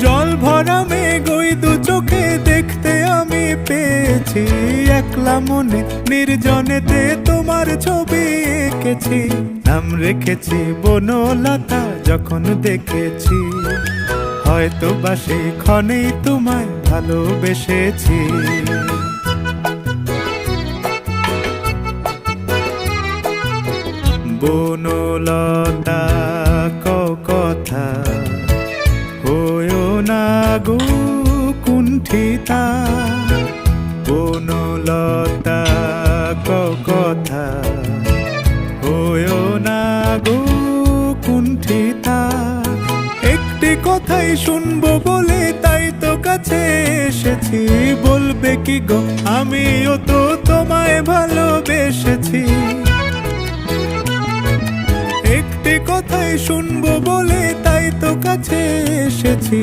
জল ভরা মেঘ ওই দু চোখে দেখতে আমি পেয়েছি, একলা মনে নির্জনেতে তোমার ছবি এঁকেছি। নাম রেখেছি বনলতা যখন দেখেছি, হয়তো বা সেই ক্ষণেই তোমায় ভালোবেসেছি। বনলতা কথা হয়ো না গো কুণ্ঠিতা, বনলতা কথা হয়ো না গো কুণ্ঠিতা। একটি কথাই শুনবো বলে তাই তো কাছে এসেছি, বলবে কি গো আমিও তো তোমায় ভালোবেসেছি। একটি কথাই শুনবো বলে তাই তো কাছে এসেছি।